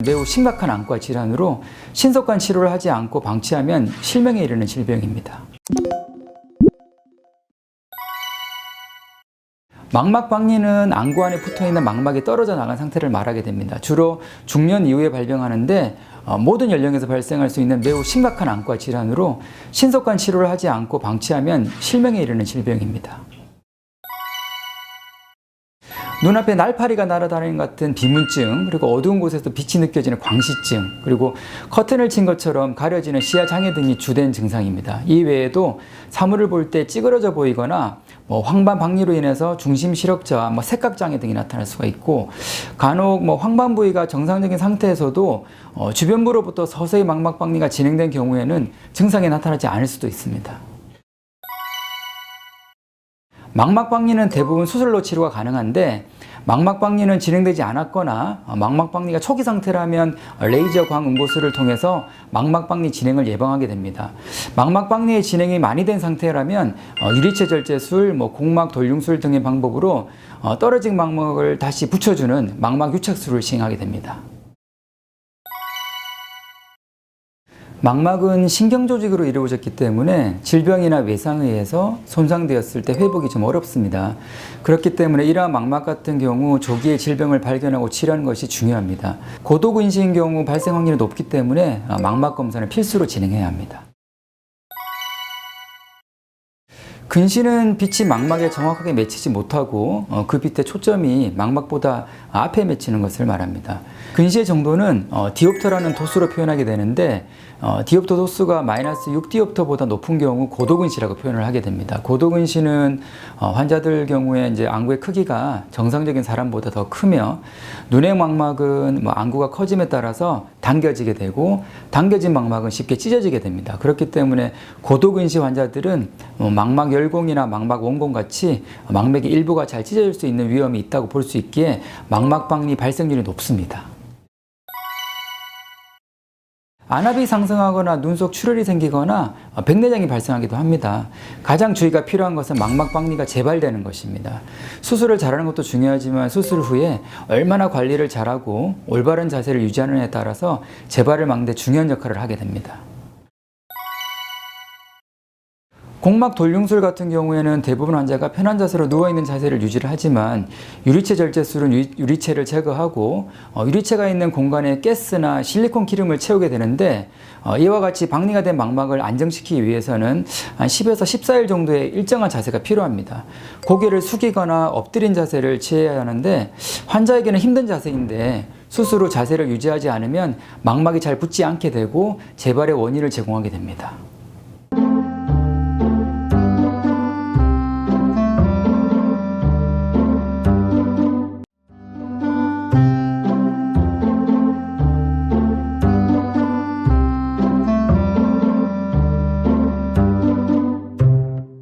매우 심각한 안과 질환으로 신속한 치료를 하지 않고 방치하면 실명에 이르는 질병입니다. 망막박리는 안구 안에 붙어있는 망막이 떨어져 나간 상태를 말하게 됩니다. 주로 중년 이후에 발병하는데 모든 연령에서 발생할 수 있는 매우 심각한 안과 질환으로 신속한 치료를 하지 않고 방치하면 실명에 이르는 질병입니다. 눈앞에 날파리가 날아다니는 것 같은 비문증, 그리고 어두운 곳에서 빛이 느껴지는 광시증, 그리고 커튼을 친 것처럼 가려지는 시야 장애 등이 주된 증상입니다. 이 외에도 사물을 볼 때 찌그러져 보이거나 황반 박리로 인해서 중심 시력저하, 색각 장애 등이 나타날 수가 있고, 간혹 황반 부위가 정상적인 상태에서도 주변부로부터 서서히 망막 박리가 진행된 경우에는 증상이 나타나지 않을 수도 있습니다. 망막박리는 대부분 수술로 치료가 가능한데, 망막박리는 진행되지 않았거나 망막박리가 초기 상태라면 레이저 광응고술을 통해서 망막박리 진행을 예방하게 됩니다. 망막박리의 진행이 많이 된 상태라면 유리체 절제술, 공막 돌융술 등의 방법으로 떨어진 망막을 다시 붙여주는 망막 유착술을 시행하게 됩니다. 망막은 신경조직으로 이루어졌기 때문에 질병이나 외상에 의해서 손상되었을 때 회복이 좀 어렵습니다. 그렇기 때문에 이러한 망막 같은 경우 조기에 질병을 발견하고 치료하는 것이 중요합니다. 고도근시인 경우 발생 확률이 높기 때문에 망막 검사는 필수로 진행해야 합니다. 근시는 빛이 망막에 정확하게 맺히지 못하고 그 빛의 초점이 망막보다 앞에 맺히는 것을 말합니다. 근시의 정도는 디옵터라는 도수로 표현하게 되는데, 디옵터 도수가 마이너스 6디옵터보다 높은 경우 고도근시라고 표현을 하게 됩니다. 고도근시는 환자들 경우에 이제 안구의 크기가 정상적인 사람보다 더 크며, 눈의 망막은 안구가 커짐에 따라서 당겨지게 되고, 당겨진 망막은 쉽게 찢어지게 됩니다. 그렇기 때문에 고도근시 환자들은 망막 열공이나 망막 원공 같이 망맥의 일부가 잘 찢어질 수 있는 위험이 있다고 볼 수 있기에 망막박리 발생률이 높습니다. 안압이 상승하거나 눈 속 출혈이 생기거나 백내장이 발생하기도 합니다. 가장 주의가 필요한 것은 망막박리가 재발되는 것입니다. 수술을 잘하는 것도 중요하지만 수술 후에 얼마나 관리를 잘하고 올바른 자세를 유지하느냐에 따라서 재발을 막는 데 중요한 역할을 하게 됩니다. 공막 돌융술 같은 경우에는 대부분 환자가 편한 자세로 누워있는 자세를 유지를 하지만, 유리체 절제술은 유리체를 제거하고 유리체가 있는 공간에 가스나 실리콘 기름을 채우게 되는데, 이와 같이 박리가 된 망막을 안정시키기 위해서는 한 10에서 14일 정도의 일정한 자세가 필요합니다. 고개를 숙이거나 엎드린 자세를 취해야 하는데, 환자에게는 힘든 자세인데 수술 후 자세를 유지하지 않으면 망막이 잘 붙지 않게 되고 재발의 원인을 제공하게 됩니다.